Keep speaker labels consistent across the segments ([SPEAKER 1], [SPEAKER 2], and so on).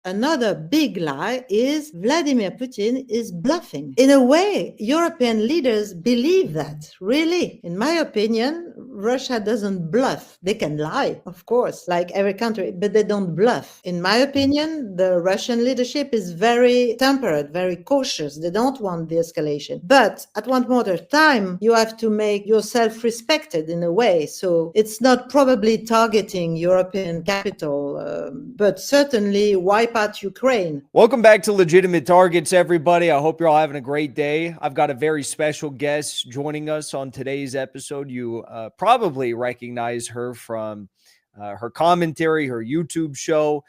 [SPEAKER 1] Another big lie is Vladimir Putin is bluffing. In a way, European leaders believe that. Really, in my opinion, Russia doesn't bluff. They can lie, of course, like every country, but they don't bluff. In my opinion, the Russian leadership is very temperate, very cautious. They don't want the escalation. But at one point of time, you have to make yourself respected in a way. So it's not probably targeting European capital, but certainly wipe out Ukraine.
[SPEAKER 2] Welcome back to Legitimate Targets, everybody. I hope you're all having a great day. I've got a very special guest joining us on today's episode. You probably recognize her from her commentary, her YouTube show,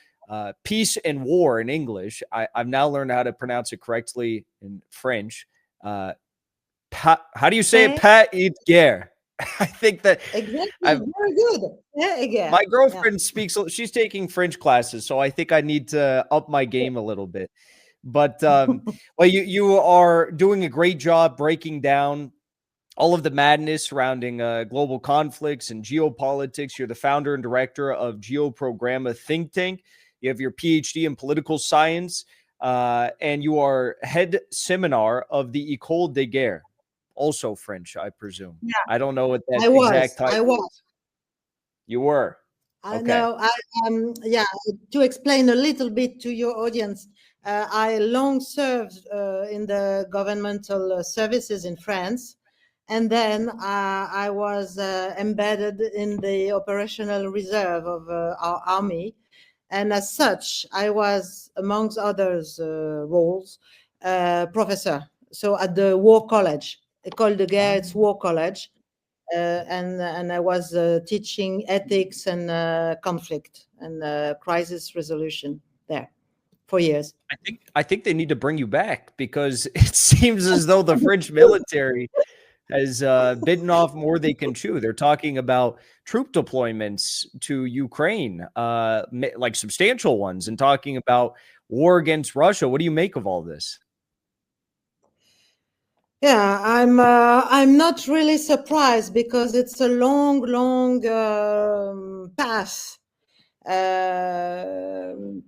[SPEAKER 2] Peace and War in English. I've now learned how to pronounce it correctly in French. How do you say it? Pas et guerre. I think that
[SPEAKER 1] exactly very good. Yeah, again.
[SPEAKER 2] My girlfriend speaks. She's taking French classes, so I think I need to up my game a little bit. But well, you are doing a great job breaking down all of the madness surrounding global conflicts and geopolitics. You're the founder and director of Geoprogramma think tank. You have your PhD in political science, and you are head seminar of the École de Guerre. Also French, I presume.
[SPEAKER 1] Yeah.
[SPEAKER 2] I don't know what that
[SPEAKER 1] exact
[SPEAKER 2] title.
[SPEAKER 1] I was.
[SPEAKER 2] You were.
[SPEAKER 1] I know. Yeah. To explain a little bit to your audience, I long served in the governmental services in France, and then I was embedded in the operational reserve of our army, and as such, I was, amongst others roles, professor. So at the War College. École de Guerre, it's War College, and I was teaching ethics and conflict and crisis resolution there for years.
[SPEAKER 2] I think they need to bring you back, because it seems as though the French military has bitten off more they can chew. They're talking about troop deployments to Ukraine, like substantial ones, and talking about war against Russia. What do you make of all this?
[SPEAKER 1] Yeah, I'm not really surprised, because it's a long path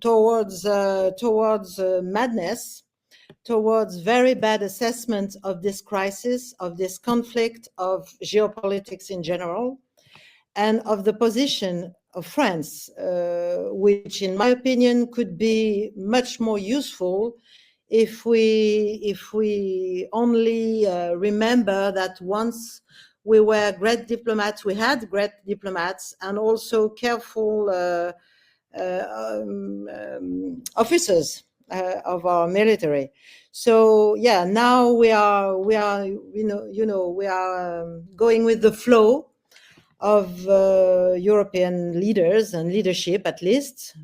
[SPEAKER 1] towards madness, towards very bad assessment of this crisis, of this conflict, of geopolitics in general, and of the position of France, which, in my opinion, could be much more useful if we only remember that once we were great diplomats, we had great diplomats, and also careful officers of our military. So yeah, now we are going with the flow of European leaders and leadership, at least.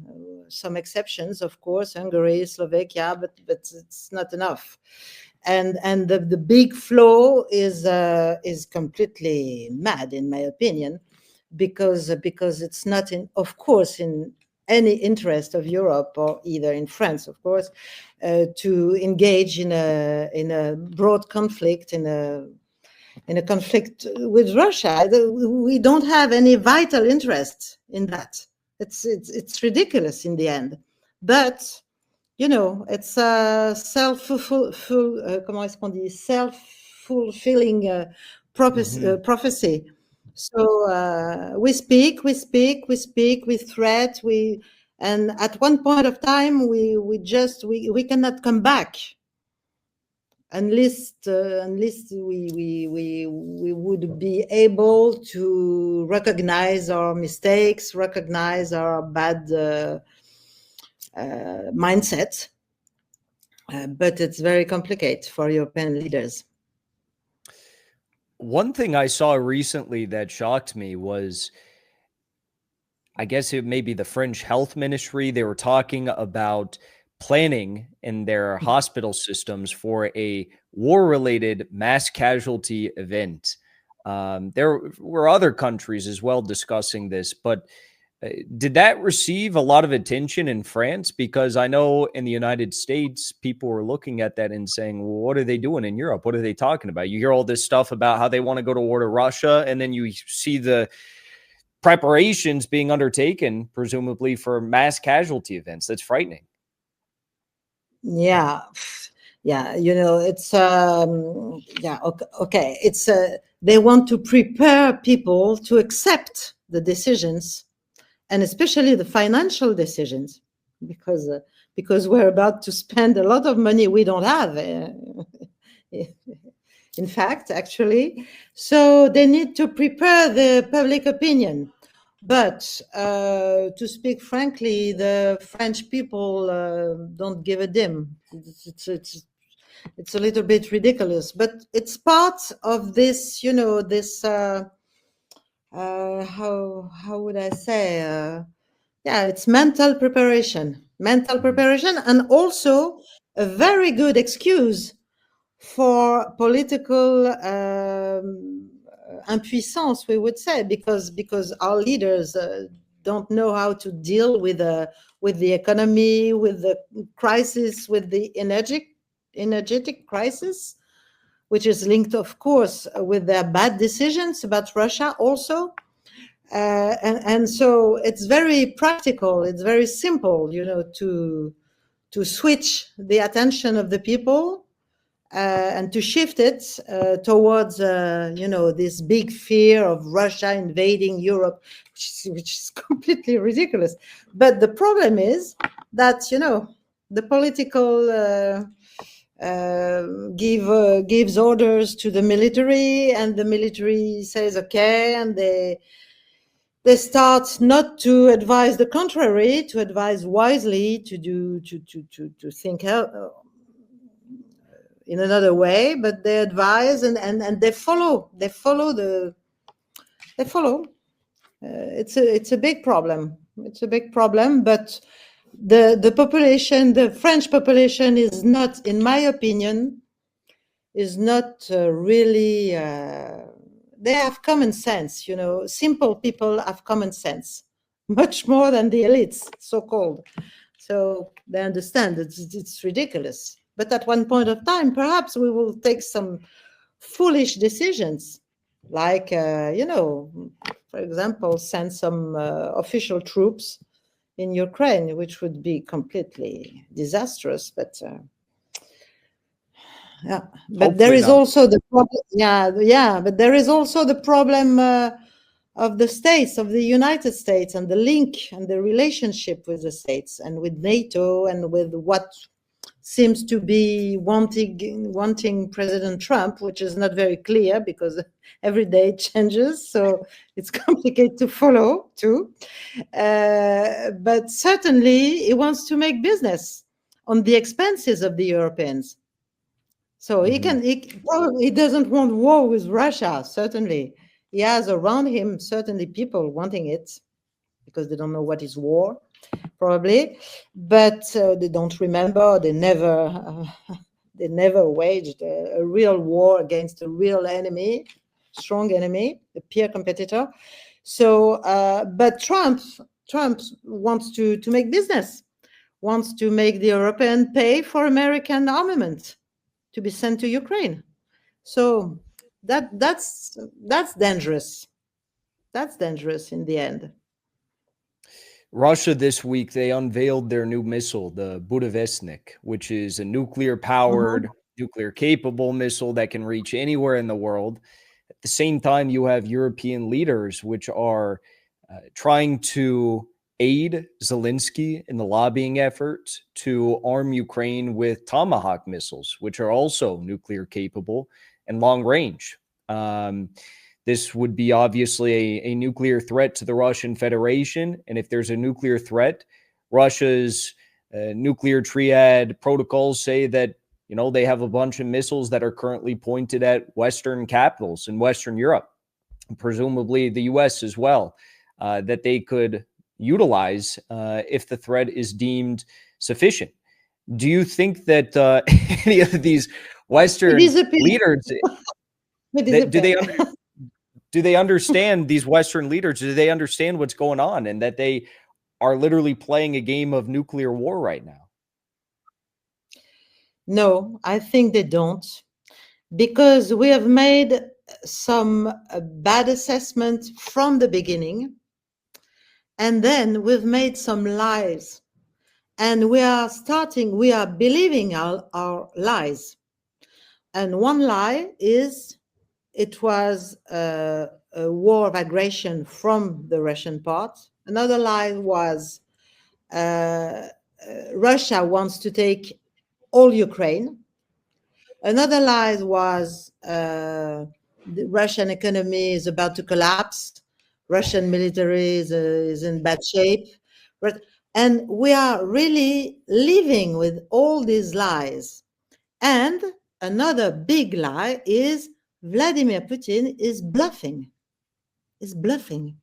[SPEAKER 1] Some exceptions, of course, Hungary, Slovakia, but it's not enough. And the big flow is completely mad, in my opinion, because it's not in any interest of Europe, or either in France, of course, to engage in a broad conflict, in a conflict with Russia. We don't have any vital interest in that. It's ridiculous in the end, but it's a self-fulfilling prophecy. So we speak, we threat, and at one point of time we cannot come back unless we would be able to recognize our mistakes, recognize our bad mindset. But it's very complicated for European leaders.
[SPEAKER 2] One thing I saw recently that shocked me was, I guess it may be the French health ministry. They were talking about planning in their hospital systems for a war-related mass casualty event. There were other countries as well discussing this, but did that receive a lot of attention in France? Because I know in the United States, people were looking at that and saying, well, what are they doing in Europe? What are they talking about? You hear all this stuff about how they want to go to war to Russia, and then you see the preparations being undertaken, presumably for mass casualty events. That's frightening.
[SPEAKER 1] Yeah, yeah. It's yeah. Okay. It's they want to prepare people to accept the decisions, and especially the financial decisions, because we're about to spend a lot of money we don't have. In fact, actually, so they need to prepare the public opinion. But to speak frankly, the French people don't give a damn. It's a little bit ridiculous, but it's part of this, this how would I say? Yeah, it's mental preparation, and also a very good excuse for political impuissance, we would say, because our leaders don't know how to deal with the economy, with the crisis, with the energetic crisis, which is linked, of course, with their bad decisions about Russia also. And so it's very practical, it's very simple, to switch the attention of the people and to shift it towards, this big fear of Russia invading Europe, which is completely ridiculous. But the problem is that, the political gives orders to the military, and the military says okay, and they start not to advise the contrary, to advise wisely, to think in another way, but they advise and they follow. It's a big problem. It's a big problem, but the population, the French population, is not, in my opinion, is not really. They have common sense, Simple people have common sense, much more than the elites, so-called. So they understand it's ridiculous. But at one point of time, perhaps we will take some foolish decisions, like, for example, send some official troops in Ukraine, which would be completely disastrous. But yeah, but there is also the problem. Yeah, but there is also the problem of the states, of the United States, and the link and the relationship with the states and with NATO and with what seems to be wanting President Trump, which is not very clear because every day it changes, so it's complicated to follow too. But certainly he wants to make business on the expenses of the Europeans. So he doesn't want war with Russia, certainly. He has around him certainly people wanting it because they don't know what is war, probably, but they don't remember, they never waged a real war against a real enemy, strong enemy, a peer competitor. So, but Trump wants to make business, wants to make the European pay for American armament to be sent to Ukraine. So that's dangerous. That's dangerous in the end.
[SPEAKER 2] Russia this week, they unveiled their new missile, the Budavestnik, which is a nuclear-powered, nuclear-capable missile that can reach anywhere in the world. At the same time, you have European leaders which are trying to aid Zelensky in the lobbying efforts to arm Ukraine with Tomahawk missiles, which are also nuclear-capable and long-range. This would be obviously a nuclear threat to the Russian Federation. And if there's a nuclear threat, Russia's nuclear triad protocols say that, they have a bunch of missiles that are currently pointed at Western capitals in Western Europe, and presumably the US as well, that they could utilize if the threat is deemed sufficient. Do you think that any of these Western leaders, do they understand, these Western leaders, do they understand what's going on and that they are literally playing a game of nuclear war right now?
[SPEAKER 1] No, I think they don't, because we have made some bad assessment from the beginning, and then we've made some lies. And we are believing our lies. And one lie is it was a war of aggression from the Russian part. Another lie was Russia wants to take all Ukraine. Another lie was the Russian economy is about to collapse. Russian military is in bad shape. And we are really living with all these lies. And another big lie is Vladimir Putin is bluffing. Is bluffing.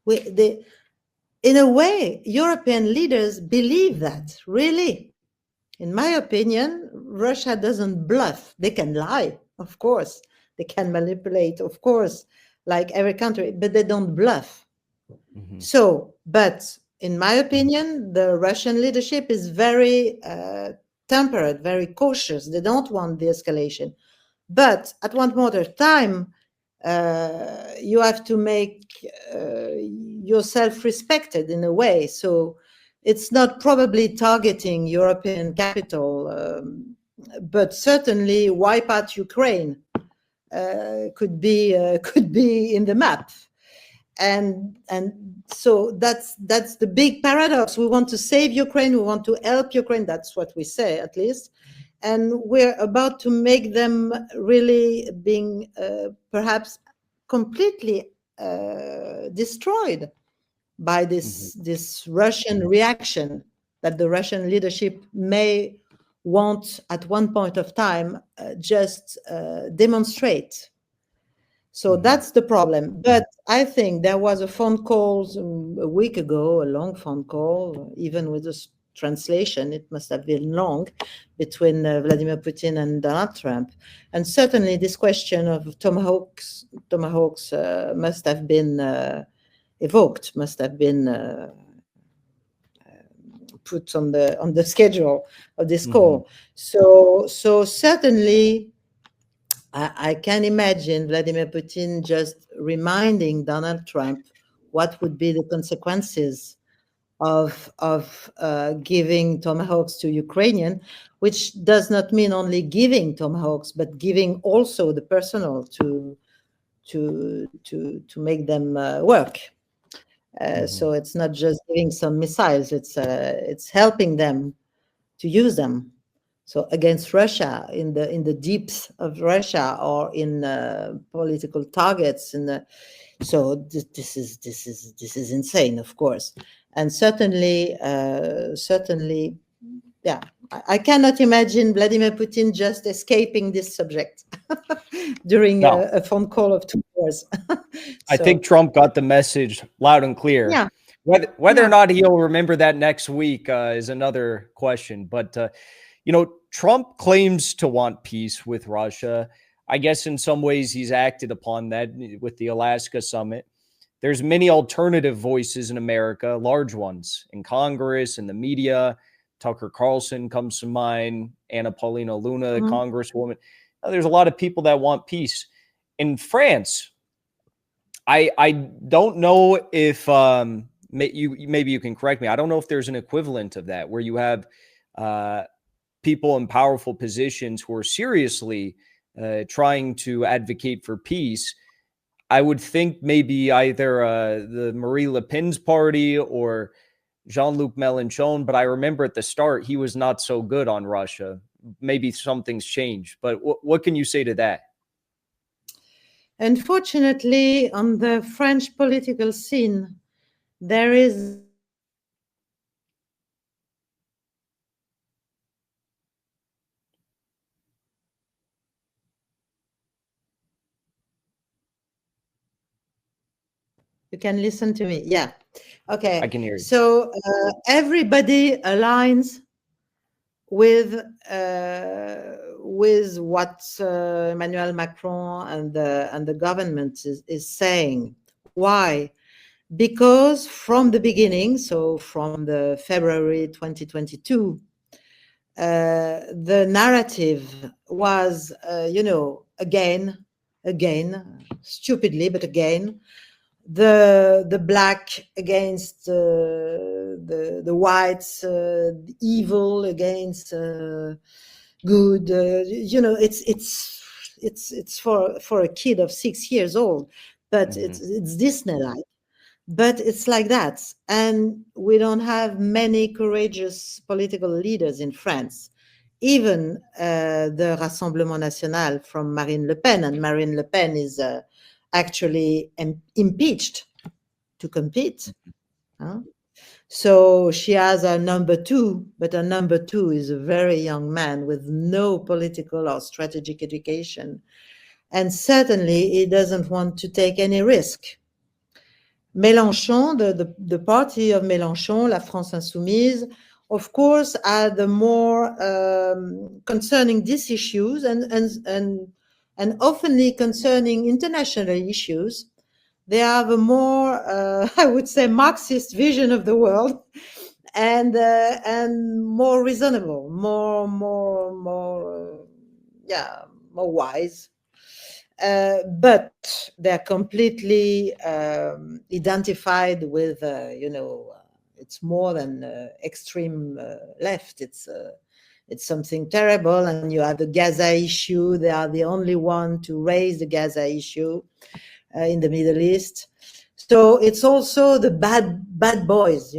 [SPEAKER 1] In a way, European leaders believe that, really. In my opinion, Russia doesn't bluff. They can lie, of course. They can manipulate, of course, like every country, but they don't bluff. Mm-hmm. So, but in my opinion, the Russian leadership is very temperate, very cautious. They don't want the escalation. But at one point of time, you have to make yourself respected in a way. So it's not probably targeting European capital, but certainly wipe out Ukraine could be in the map. And so that's the big paradox. We want to save Ukraine. We want to help Ukraine. That's what we say, at least. And we're about to make them really being perhaps completely destroyed by this Russian reaction that the Russian leadership may want at one point of time just demonstrate. So that's the problem. But I think there was a phone call a week ago, a long phone call, even with a translation, it must have been long, between Vladimir Putin and Donald Trump. And certainly this question of Tomahawks must have been evoked, must have been put on the schedule of this call. So certainly I can imagine Vladimir Putin just reminding Donald Trump what would be the consequences of giving Tomahawks to Ukrainian, which does not mean only giving Tomahawks, but giving also the personnel to make them work. So it's not just giving some missiles; it's helping them to use them. So against Russia, in the deeps of Russia, or in political targets, so this is insane, of course, and certainly, yeah, I cannot imagine Vladimir Putin just escaping this subject during a phone call of 2 hours. So,
[SPEAKER 2] I think Trump got the message loud and clear.
[SPEAKER 1] Yeah.
[SPEAKER 2] Whether or not he'll remember that next week is another question. But Trump claims to want peace with Russia. I guess in some ways he's acted upon that with the Alaska summit. There's many alternative voices in America, large ones in Congress, in the media. Tucker Carlson comes to mind, Anna Paulina Luna, Congresswoman. There's a lot of people that want peace. In France, I don't know if maybe you can correct me. I don't know if there's an equivalent of that where you have people in powerful positions who are seriously trying to advocate for peace. I would think maybe either the Marie Le Pen's party or Jean-Luc Mélenchon, but I remember at the start he was not so good on Russia. Maybe something's changed, but what can you say to that?
[SPEAKER 1] Unfortunately, on the French political scene, there is You can listen to me. Yeah. Okay.
[SPEAKER 2] I can hear you.
[SPEAKER 1] So everybody aligns with what Emmanuel Macron and the government is saying. Why? Because from the beginning, so from the February 2022, the narrative was, again, stupidly, but again, the black against the whites, the evil against good. It's for a kid of 6 years old, but it's Disney-like. But it's like that, and we don't have many courageous political leaders in France. Even the Rassemblement National from Marine Le Pen, and Marine Le Pen is actually impeached to compete. So she has a number two, but a number two is a very young man with no political or strategic education. And certainly he doesn't want to take any risk. Mélenchon, the party of Mélenchon, La France Insoumise, of course, are the more concerning these issues and oftenly concerning international issues. They have a more, I would say, Marxist vision of the world, and more reasonable, more wise. But they're completely identified with, it's more than extreme left. It's something terrible. And you have the Gaza issue. They are the only one to raise the Gaza issue in the Middle East. So it's also the bad boys,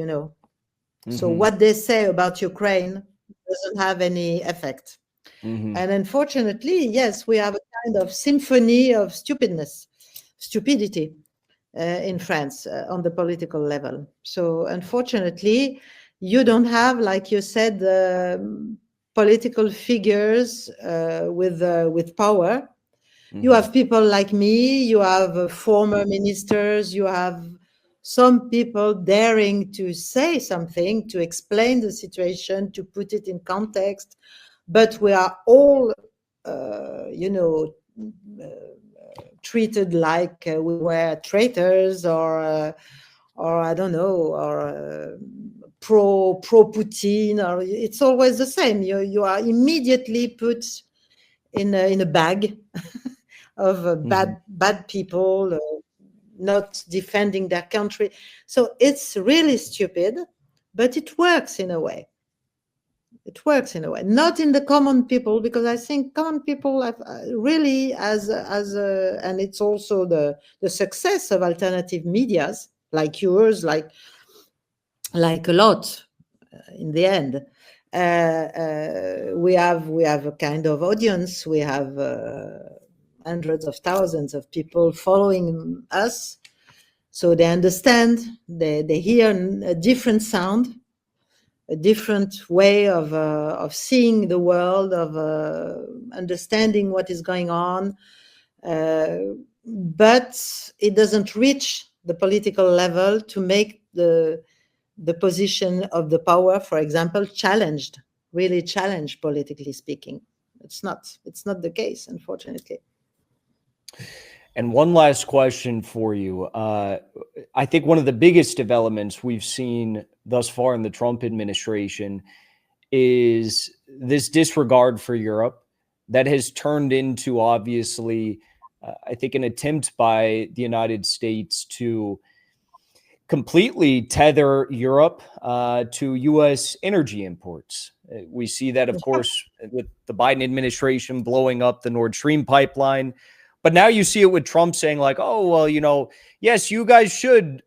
[SPEAKER 1] So what they say about Ukraine doesn't have any effect. And unfortunately, yes, we have a kind of symphony of stupidity in France on the political level. So unfortunately, you don't have, like you said, political figures with power. You have people like me, you have former ministers, you have some people daring to say something, to explain the situation, to put it in context. But we are all, treated like we were traitors or I don't know, or pro Putin, or it's always the same. You are immediately put in a bag of bad people not defending their country. So it's really stupid, but it works in a way. It works in a way, not in the common people, because I think common people have really, and it's also the success of alternative medias like yours, like a lot. In the end, we have a kind of audience. We have hundreds of thousands of people following us, so they understand. They hear a different sound, a different way of seeing the world, of understanding what is going on, but it doesn't reach the political level to make the position of the power, for example, really challenged, politically speaking. It's not the case, unfortunately.
[SPEAKER 2] And one last question for you. I think one of the biggest developments we've seen thus far in the Trump administration is this disregard for Europe that has turned into, obviously, I think, an attempt by the United States to completely tether Europe to U.S. energy imports. We see that, of course, with the Biden administration blowing up the Nord Stream pipeline. But now you see it with Trump saying like, oh, well, yes, you guys should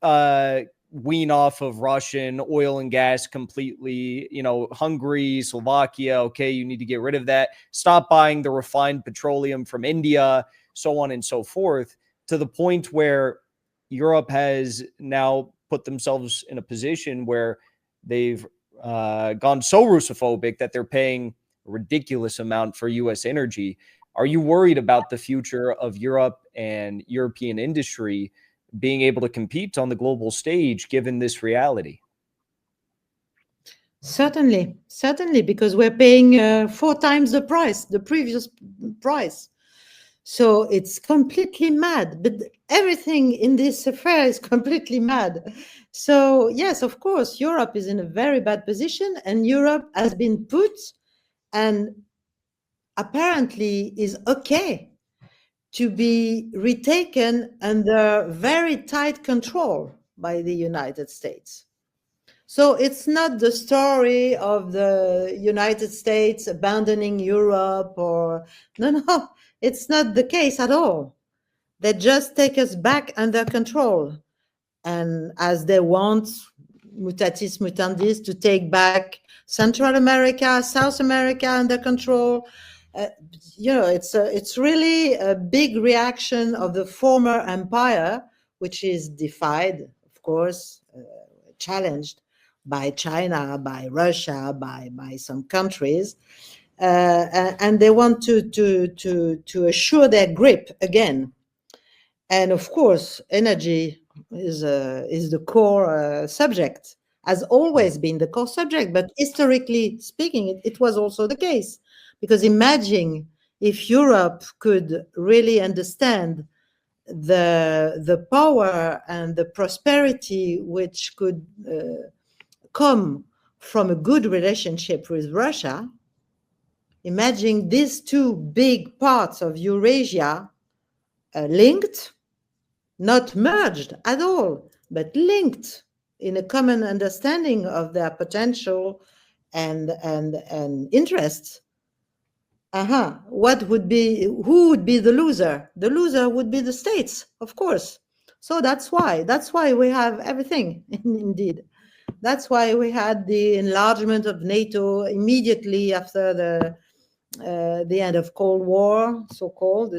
[SPEAKER 2] wean off of Russian oil and gas completely. Hungary, Slovakia, okay, you need to get rid of that. Stop buying the refined petroleum from India, so on and so forth, to the point where Europe has now put themselves in a position where they've gone so Russophobic that they're paying a ridiculous amount for U.S. energy. Are you worried about the future of Europe and European industry being able to compete on the global stage given this reality?
[SPEAKER 1] Certainly, because we're paying 4 times the price, the previous price. So it's completely mad. But everything in this affair is completely mad. So yes, of course, Europe is in a very bad position, and Europe has been put, and apparently is okay, to be retaken under very tight control by the United States. So it's not the story of the United States abandoning Europe or no, it's not the case at all. They just take us back under control. And as they want, mutatis mutandis, to take back Central America, South America under control. It's really a big reaction of the former empire, which is defied, of course, challenged by China, by Russia, by some countries, and they want to assure their grip again. And of course, energy is the core subject, has always been the core subject, but historically speaking, it was also the case. Because imagine if Europe could really understand the power and the prosperity which could come from a good relationship with Russia. Imagine these two big parts of Eurasia linked, not merged at all, but linked in a common understanding of their potential and interests. Who would be the loser? The loser would be the states, of course. So that's why we have everything, indeed. That's why we had the enlargement of NATO immediately after the end of Cold War, so-called.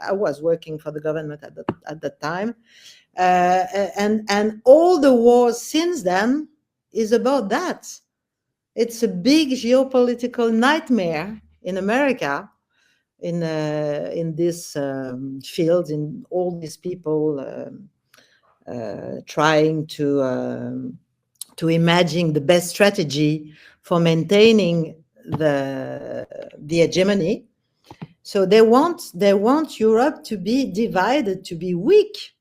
[SPEAKER 1] I was working for the government at that time, and all the wars since then is about that. It's a big geopolitical nightmare in America, in this field, in all these people trying to imagine the best strategy for maintaining the hegemony. So they want Europe to be divided, to be weak.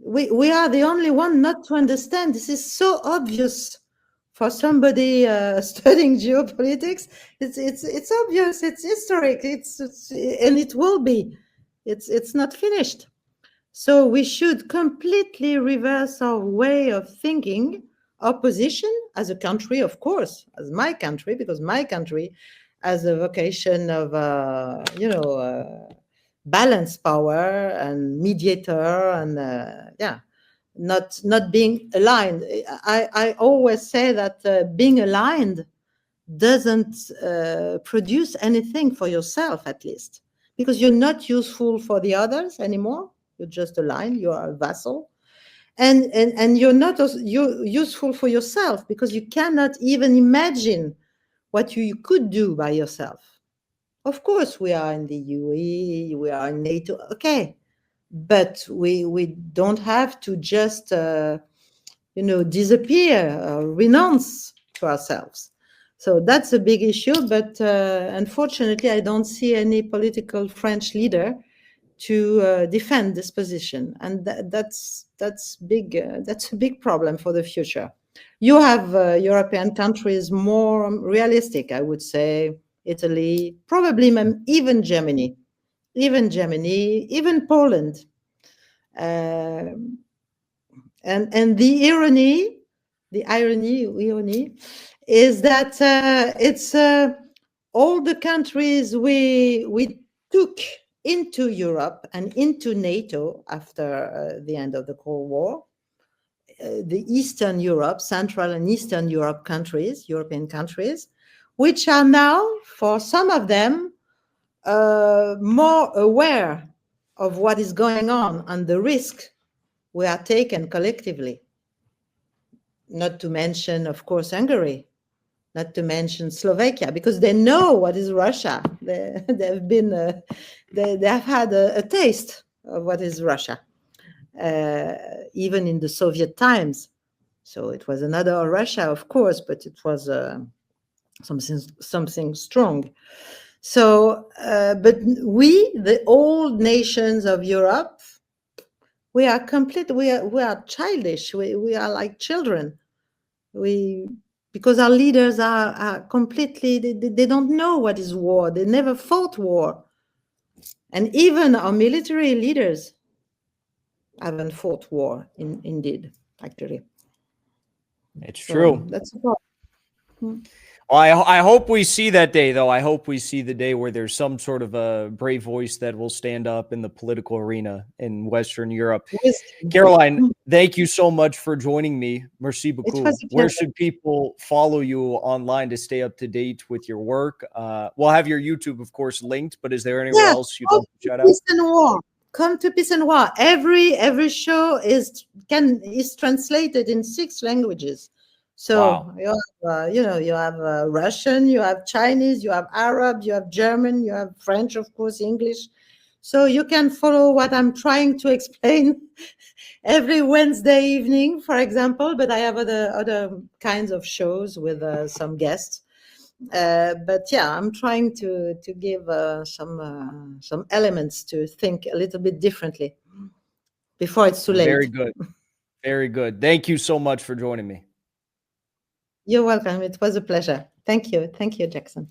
[SPEAKER 1] We are the only one not to understand. This is so obvious for somebody studying geopolitics. It's obvious. It's historic. And it will be. It's not finished. So we should completely reverse our way of thinking, our position as a country, of course, as my country, because my country has a vocation of, balance power and mediator and, not being aligned. I always say that being aligned doesn't produce anything for yourself, at least, because you're not useful for the others anymore. You're just aligned. You are a vassal, and you're not useful for yourself, because you cannot even imagine what you could do by yourself. Of course, we are in the UE, we are in NATO, okay, but we don't have to just disappear or renounce to ourselves. So that's a big issue, but unfortunately, I don't see any political French leader to defend this position, and that's big. That's a big problem for the future. You have European countries more realistic, I would say. Italy, probably even Germany, even Poland. And the irony is that it's all the countries we took into Europe and into NATO after the end of the Cold War, the Eastern Europe, Central and Eastern Europe countries, European countries, which are now, for some of them, more aware of what is going on and the risk we are taking collectively. Not to mention, of course, Hungary, not to mention Slovakia, because they know what is Russia. They have had a taste of what is Russia, even in the Soviet times. So it was another Russia, of course, but it was something strong. So, but we, the old nations of Europe, we are childish. We are like children. Because our leaders are completely, they don't know what is war. They never fought war. And even our military leaders haven't fought war, indeed, actually.
[SPEAKER 2] It's true.
[SPEAKER 1] That's a problem.
[SPEAKER 2] Well, I hope we see that day, though. I hope we see the day where there's some sort of a brave voice that will stand up in the political arena in Western Europe. Caroline, thank you so much for joining me. Merci beaucoup. Where should people follow you online to stay up to date with your work? We'll have your YouTube, of course, linked, but is there anywhere else you'd like to shout out?
[SPEAKER 1] Peace and War. Come to Peace and War. Every show is translated in 6 languages. So you have Russian, you have Chinese, you have Arab, you have German, you have French, of course, English. So you can follow what I'm trying to explain every Wednesday evening, for example. But I have other kinds of shows with some guests. But yeah, I'm trying to give some elements to think a little bit differently before it's too late.
[SPEAKER 2] Very good. Very good. Thank you so much for joining me.
[SPEAKER 1] You're welcome. It was a pleasure. Thank you. Thank you, Jackson.